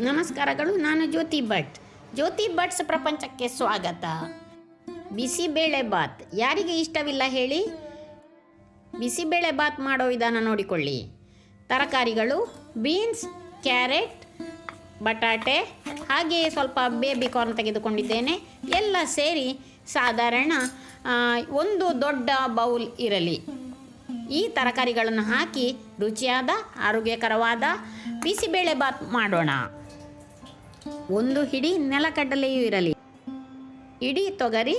ನಮಸ್ಕಾರಗಳು. ನಾನು ಜ್ಯೋತಿ ಭಟ್ಸ್ ಪ್ರಪಂಚಕ್ಕೆ ಸ್ವಾಗತ. ಬಿಸಿಬೇಳೆ ಬಾತ್ ಯಾರಿಗೆ ಇಷ್ಟವಿಲ್ಲ ಹೇಳಿ? ಬಿಸಿಬೇಳೆ ಬಾತ್ ಮಾಡೋ ವಿಧಾನ ನೋಡಿಕೊಳ್ಳಿ. ತರಕಾರಿಗಳು ಬೀನ್ಸ್, ಕ್ಯಾರೆಟ್, ಬಟಾಟೆ, ಹಾಗೆಯೇ ಸ್ವಲ್ಪ ಬೇಬಿ ಕಾರ್ನ್ ತೆಗೆದುಕೊಂಡಿದ್ದೇನೆ. ಎಲ್ಲ ಸೇರಿ ಸಾಧಾರಣ ಒಂದು ದೊಡ್ಡ ಬೌಲ್ ಇರಲಿ. ಈ ತರಕಾರಿಗಳನ್ನು ಹಾಕಿ ರುಚಿಯಾದ ಆರೋಗ್ಯಕರವಾದ ಬಿಸಿಬೇಳೆ ಬಾತ್ ಮಾಡೋಣ. ಒಂದು ಹಿಡಿ ನೆಲಗಡಲೆಯೂ ಇರಲಿ. ಇಡೀ ತೊಗರಿ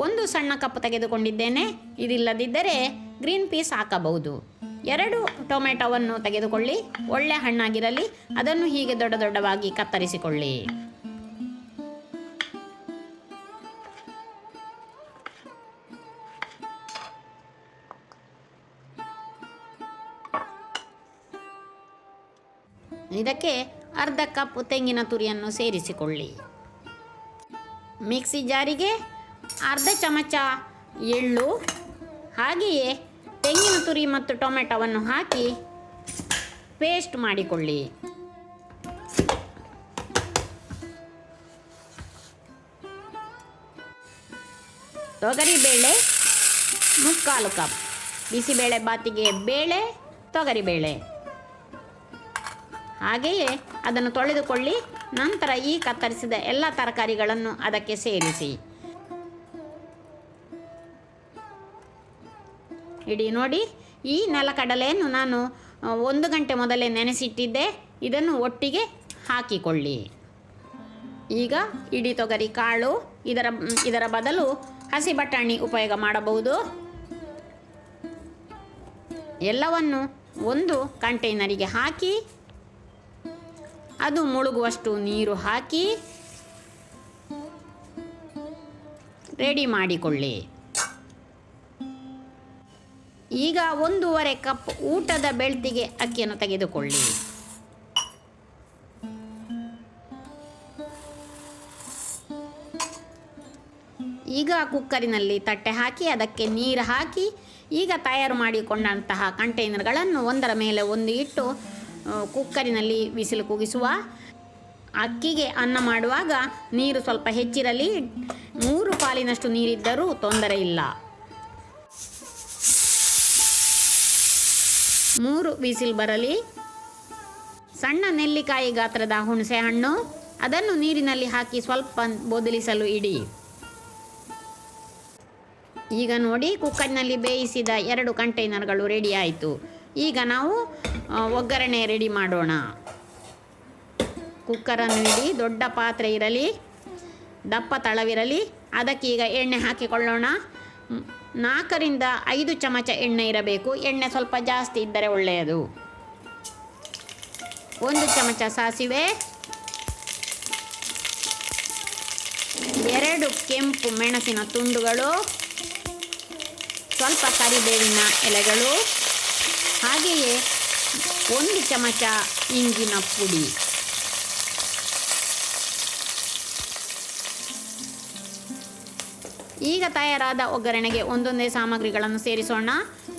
ಒಂದು ಸಣ್ಣ ಕಪ್ ತೆಗೆದುಕೊಂಡಿದ್ದೇನೆ. ಇದಿಲ್ಲದಿದ್ದರೆ ಗ್ರೀನ್ ಪೀಸ್ ಹಾಕಬಹುದು. 2 ಟೊಮೆಟೊವನ್ನು ತೆಗೆದುಕೊಳ್ಳಿ. ಒಳ್ಳೆ ಹಣ್ಣಾಗಿರಲಿ. ಅದನ್ನು ಹೀಗೆ ದೊಡ್ಡ ದೊಡ್ಡವಾಗಿ ಕತ್ತರಿಸಿಕೊಳ್ಳಿ. ಇದಕ್ಕೆ ಅರ್ಧ ಕಪ್ ತೆಂಗಿನ ತುರಿಯನ್ನು ಸೇರಿಸಿಕೊಳ್ಳಿ. ಮಿಕ್ಸಿ ಜಾರಿಗೆ ಅರ್ಧ ಚಮಚ ಎಳ್ಳು, ಹಾಗೆಯೇ ತೆಂಗಿನ ತುರಿ ಮತ್ತು ಟೊಮೆಟೊವನ್ನು ಹಾಕಿ ಪೇಸ್ಟ್ ಮಾಡಿಕೊಳ್ಳಿ. ತೊಗರಿಬೇಳೆ 3/4 ಕಪ್. ಬಿಸಿಬೇಳೆ ಬಾತಿಗೆ ಬೇಳೆ, ತೊಗರಿಬೇಳೆ, ಹಾಗೆಯೇ ಅದನ್ನು ತೊಳೆದುಕೊಳ್ಳಿ. ನಂತರ ಈ ಕತ್ತರಿಸಿದ ಎಲ್ಲ ತರಕಾರಿಗಳನ್ನು ಅದಕ್ಕೆ ಸೇರಿಸಿ ಇಡಿ. ನೋಡಿ, ಈ ನೆಲಕಡಲೆಯನ್ನು ನಾನು 1 ಗಂಟೆ ಮೊದಲೇ ನೆನೆಸಿಟ್ಟಿದ್ದೆ. ಇದನ್ನು ಒಟ್ಟಿಗೆ ಹಾಕಿಕೊಳ್ಳಿ. ಈಗ ಇಡೀ ತೊಗರಿ ಕಾಳು, ಇದರ ಬದಲು ಹಸಿ ಬಟಾಣಿ ಉಪಯೋಗ ಮಾಡಬಹುದು. ಎಲ್ಲವನ್ನು ಒಂದು ಕಂಟೈನರಿಗೆ ಹಾಕಿ ಅದು ಮುಳುಗುವಷ್ಟು ನೀರು ಹಾಕಿ ರೆಡಿ ಮಾಡಿಕೊಳ್ಳಿ. ಈಗ 1.5 ಕಪ್ ಊಟದ ಬೆಳ್ತಿಗೆ ಅಕ್ಕಿಯನ್ನು ತೆಗೆದುಕೊಳ್ಳಿ. ಈಗ ಕುಕ್ಕರಿನಲ್ಲಿ ತಟ್ಟೆ ಹಾಕಿ ಅದಕ್ಕೆ ನೀರು ಹಾಕಿ ಈಗ ತಯಾರು ಮಾಡಿಕೊಂಡಂತಹ ಕಂಟೈನರ್ಗಳನ್ನು ಒಂದರ ಮೇಲೆ ಒಂದು ಇಟ್ಟು ಕುಕ್ಕರಿನಲ್ಲಿ ವಿಸಿಲು ಕೂಗಿಸುವ. ಅಕ್ಕಿಗೆ ಅನ್ನ ಮಾಡುವಾಗ ನೀರು ಸ್ವಲ್ಪ ಹೆಚ್ಚಿರಲಿ. 3 ಪಾಲಿನಷ್ಟು ನೀರಿದ್ದರೂ ತೊಂದರೆ ಇಲ್ಲ. 3 ವಿಸಿಲ್ ಬರಲಿ. ಸಣ್ಣ ನೆಲ್ಲಿಕಾಯಿ ಗಾತ್ರದ ಹುಣಸೆ ಹಣ್ಣು, ಅದನ್ನು ನೀರಿನಲ್ಲಿ ಹಾಕಿ ಸ್ವಲ್ಪ ಬದಲಿಸಲು ಇಡಿ. ಈಗ ನೋಡಿ, ಕುಕ್ಕರಿನಲ್ಲಿ ಬೇಯಿಸಿದ 2 ಕಂಟೈನರ್ಗಳು ರೆಡಿ ಆಯಿತು. ಈಗ ನಾವು ಒಗ್ಗರಣೆ ರೆಡಿ ಮಾಡೋಣ. ಕುಕ್ಕರನ್ನು ಇಡಿ. ದೊಡ್ಡ ಪಾತ್ರೆ ಇರಲಿ, ದಪ್ಪ ತಳವಿರಲಿ. ಅದಕ್ಕೆ ಈಗ ಎಣ್ಣೆ ಹಾಕಿಕೊಳ್ಳೋಣ. 4 ರಿಂದ 5 ಚಮಚ ಎಣ್ಣೆ ಇರಬೇಕು. ಎಣ್ಣೆ ಸ್ವಲ್ಪ ಜಾಸ್ತಿ ಇದ್ದರೆ ಒಳ್ಳೆಯದು. 1 ಚಮಚ ಸಾಸಿವೆ, 2 ಕೆಂಪು ಮೆಣಸಿನ ತುಂಡುಗಳು, ಸ್ವಲ್ಪ ಕರಿಬೇವಿನ ಎಲೆಗಳು, ಹಾಗೆಯೇ 1 ಚಮಚ ಇಂಗಿನ ಪುಡಿ. ಈಗ ತಯಾರಾದ ಒಗ್ಗರಣೆಗೆ ಒಂದೊಂದೇ ಸಾಮಗ್ರಿಗಳನ್ನು ಸೇರಿಸೋಣ.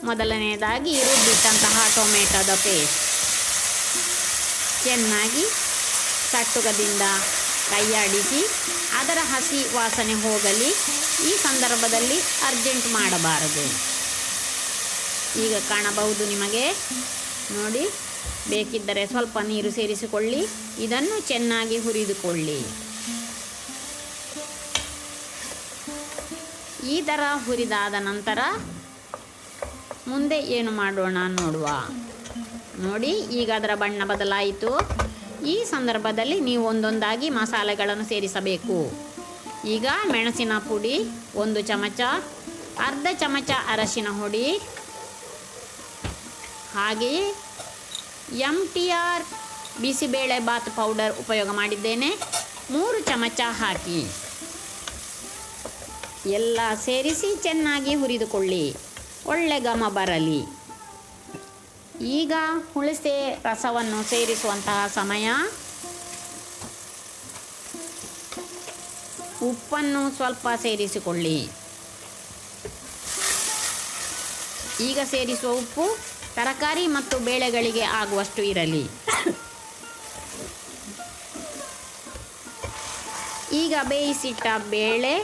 ಮೊದಲನೆಯದಾಗಿ ರುಬ್ಬಿಟ್ಟಂತಹ ಟೊಮೆಟೊದ ಪೇಸ್ಟ್. ಚೆನ್ನಾಗಿ ಸಟ್ಟುಗದಿಂದ ಕೈಯಾಡಿಸಿ ಅದರ ಹಸಿ ವಾಸನೆ ಹೋಗಲಿ. ಈ ಸಂದರ್ಭದಲ್ಲಿ ಅರ್ಜೆಂಟ್ ಮಾಡಬಾರದು. ಈಗ ಕಾಣಬಹುದು ನಿಮಗೆ. ನೋಡಿ, ಬೇಕಿದ್ದರೆ ಸ್ವಲ್ಪ ನೀರು ಸೇರಿಸಿಕೊಳ್ಳಿ. ಇದನ್ನು ಚೆನ್ನಾಗಿ ಹುರಿದುಕೊಳ್ಳಿ. ಈ ಥರ ಹುರಿದಾದ ನಂತರ ಮುಂದೆ ಏನು ಮಾಡೋಣ ನೋಡುವ. ನೋಡಿ, ಈಗ ಅದರ ಬಣ್ಣ ಬದಲಾಯಿತು. ಈ ಸಂದರ್ಭದಲ್ಲಿ ನೀವು ಒಂದೊಂದಾಗಿ ಮಸಾಲೆಗಳನ್ನು ಸೇರಿಸಬೇಕು. ಈಗ ಮೆಣಸಿನ ಪುಡಿ 1 ಚಮಚ, ಅರ್ಧ ಚಮಚ ಅರಶಿನ ಹುಡಿ, ಹಾಗೆಯೇ MTR ಬಿಸಿಬೇಳೆ ಬಾತ್ ಪೌಡರ್ ಉಪಯೋಗ ಮಾಡಿದ್ದೇನೆ. 3 ಚಮಚ ಹಾಕಿ ಎಲ್ಲ ಸೇರಿಸಿ ಚೆನ್ನಾಗಿ ಹುರಿದುಕೊಳ್ಳಿ. ಒಳ್ಳೆ ಘಮ ಬರಲಿ. ಈಗ ಹುಣಸೆ ರಸವನ್ನು ಸೇರಿಸುವಂತಹ ಸಮಯ. ಉಪ್ಪನ್ನು ಸ್ವಲ್ಪ ಸೇರಿಸಿಕೊಳ್ಳಿ. ಈಗ ಸೇರಿಸುವ ಉಪ್ಪು ತರಕಾರಿ ಮತ್ತು ಬೇಳೆಗಳಿಗೆ ಆಗುವಷ್ಟು ಇರಲಿ. ಈಗ ಬೇಯಿಸಿಟ್ಟ ಬೇಳೆ,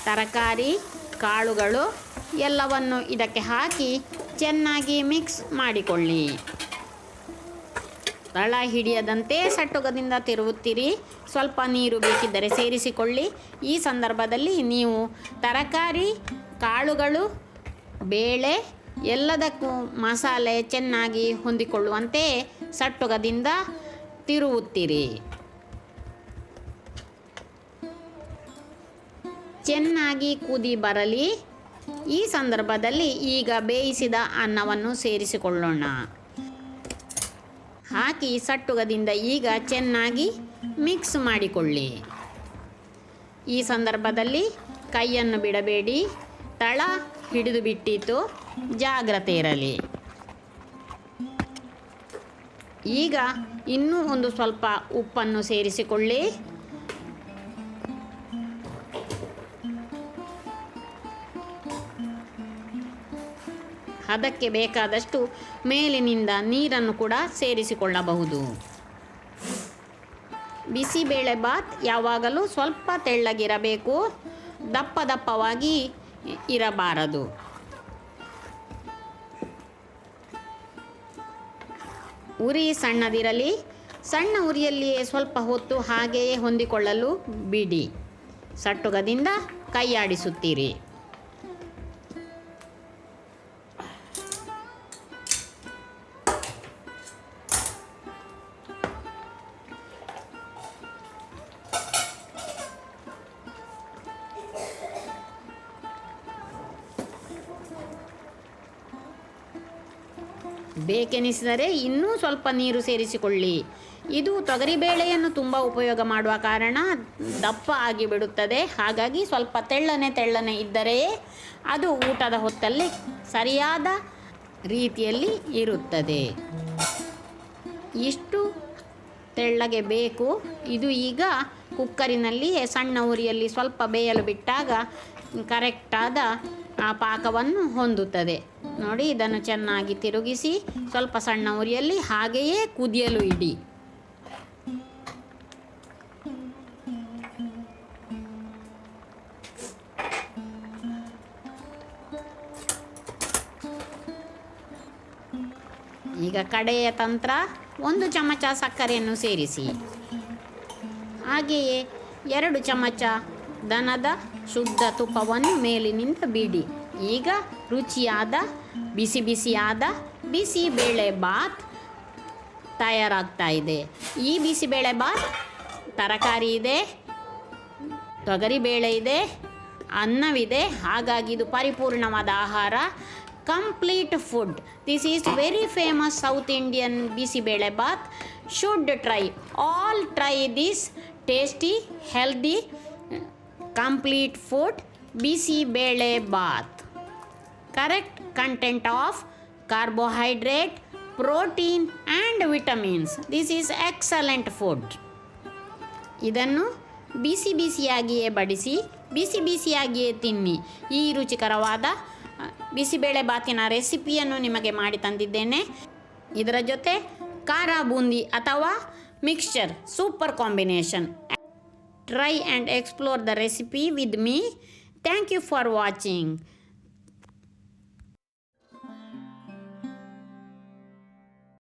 ತರಕಾರಿ, ಕಾಳುಗಳು ಎಲ್ಲವನ್ನು ಇದಕ್ಕೆ ಹಾಕಿ ಚೆನ್ನಾಗಿ ಮಿಕ್ಸ್ ಮಾಡಿಕೊಳ್ಳಿ. ತಳ ಹಿಡಿಯದಂತೆ ಸಟ್ಟುಗದಿಂದ ತಿರುವುತ್ತೀರಿ. ಸ್ವಲ್ಪ ನೀರು ಬೇಕಿದ್ದರೆ ಸೇರಿಸಿಕೊಳ್ಳಿ. ಈ ಸಂದರ್ಭದಲ್ಲಿ ನೀವು ತರಕಾರಿ, ಕಾಳುಗಳು, ಬೇಳೆ ಎಲ್ಲದಕ್ಕೂ ಮಸಾಲೆ ಚೆನ್ನಾಗಿ ಹೊಂದಿಕೊಳ್ಳುವಂತೆ ಸಟ್ಟುಗದಿಂದ ತಿರುವುತ್ತೀರಿ. ಚೆನ್ನಾಗಿ ಕುದಿ ಬರಲಿ. ಈ ಸಂದರ್ಭದಲ್ಲಿ ಈಗ ಬೇಯಿಸಿದ ಅನ್ನವನ್ನು ಸೇರಿಸಿಕೊಳ್ಳೋಣ. ಹಾಕಿ ಸಟ್ಟುಗದಿಂದ ಈಗ ಚೆನ್ನಾಗಿ ಮಿಕ್ಸ್ ಮಾಡಿಕೊಳ್ಳಿ. ಈ ಸಂದರ್ಭದಲ್ಲಿ ಕೈಯನ್ನು ಬಿಡಬೇಡಿ. ತಳ ಹಿಡಿದು ಬಿಟ್ಟಿತು, ಜಾಗ್ರತೆ ಇರಲಿ. ಈಗ ಇನ್ನೂ ಒಂದು ಸ್ವಲ್ಪ ಉಪ್ಪನ್ನು ಸೇರಿಸಿಕೊಳ್ಳಿ. ಅದಕ್ಕೆ ಬೇಕಾದಷ್ಟು ಮೇಲಿನಿಂದ ನೀರನ್ನು ಕೂಡ ಸೇರಿಸಿಕೊಳ್ಳಬಹುದು. ಬಿಸಿಬೇಳೆ ಬಾತ್ ಯಾವಾಗಲೂ ಸ್ವಲ್ಪ ತೆಳ್ಳಗಿರಬೇಕು, ದಪ್ಪ ದಪ್ಪವಾಗಿ ಇರಬಾರದು. ಉರಿ ಸಣ್ಣದಿರಲಿ. ಸಣ್ಣ ಉರಿಯಲ್ಲಿಯೇ ಸ್ವಲ್ಪ ಹೊತ್ತು ಹಾಗೆಯೇ ಹೊಂದಿಕೊಳ್ಳಲು ಬಿಡಿ. ಸಟ್ಟುಗದಿಂದ ಕೈಯಾಡಿಸುತ್ತೀರಿ. ಬೇಕೆನಿಸಿದರೆ ಇನ್ನೂ ಸ್ವಲ್ಪ ನೀರು ಸೇರಿಸಿಕೊಳ್ಳಿ. ಇದು ತೊಗರಿಬೇಳೆಯನ್ನು ತುಂಬ ಉಪಯೋಗ ಮಾಡುವ ಕಾರಣ ದಪ್ಪ ಆಗಿಬಿಡುತ್ತದೆ. ಹಾಗಾಗಿ ಸ್ವಲ್ಪ ತೆಳ್ಳನೆ ಇದ್ದರೆ ಅದು ಊಟದ ಹೊತ್ತಲ್ಲಿ ಸರಿಯಾದ ರೀತಿಯಲ್ಲಿ ಇರುತ್ತದೆ. ಇಷ್ಟು ತೆಳ್ಳಗೆ ಬೇಕು. ಇದು ಈಗ ಕುಕ್ಕರಿನಲ್ಲಿಯೇ ಸಣ್ಣ ಉರಿಯಲ್ಲಿ ಸ್ವಲ್ಪ ಬೇಯಲು ಬಿಟ್ಟಾಗ ಕರೆಕ್ಟಾದ ಪಾಕವನ್ನು ಹೊಂದುತ್ತದೆ. ನೋಡಿ, ಇದನ್ನು ಚೆನ್ನಾಗಿ ತಿರುಗಿಸಿ ಸ್ವಲ್ಪ ಸಣ್ಣ ಉರಿಯಲ್ಲಿ ಹಾಗೆಯೇ ಕುದಿಯಲು ಇಡಿ. ಈಗ ಕಡೆಯ ತಂತ್ರ, 1 ಚಮಚ ಸಕ್ಕರೆಯನ್ನು ಸೇರಿಸಿ. ಹಾಗೆಯೇ 2 ಚಮಚ ದನದ ಶುದ್ಧ ತುಪ್ಪವನ್ನು ಮೇಲಿನಿಂದ ಬಿಡಿ. ಈಗ ರುಚಿಯಾದ ಬಿಸಿಯಾದ ಬಿಸಿಬೇಳೆ ಬಾತ್ ತಯಾರಾಗ್ತಾ ಇದೆ. ಈ ಬಿಸಿಬೇಳೆ ಬಾತ್ ತರಕಾರಿ ಇದೆ, ತೊಗರಿಬೇಳೆ ಇದೆ, ಅನ್ನವಿದೆ. ಹಾಗಾಗಿ ಇದು ಪರಿಪೂರ್ಣವಾದ ಆಹಾರ, complete food. This is very famous South Indian bisibele bath. Should try. All try this tasty, healthy, complete food bisibele bath. Correct content of carbohydrate, protein and vitamins. This is excellent food. ಇದನ್ನು ಬಿಸಿಯಾಗಿಯೇ ಬಡಿಸಿ ಬಿಸಿಯಾಗಿಯೇ ತಿನ್ನಿ. ಈ ರುಚಿಕರವಾದ ಬಿಸಿಬೇಳೆ ಬಾತಿನ ರೆಸಿಪಿಯನ್ನು ನಿಮಗೆ ಮಾಡಿ ತಂದಿದ್ದೇನೆ. ಇದರ ಜೊತೆ ಖಾರ ಬೂಂದಿ ಅಥವಾ mixture, super combination. Try and explore the recipe with me. Thank you for watching.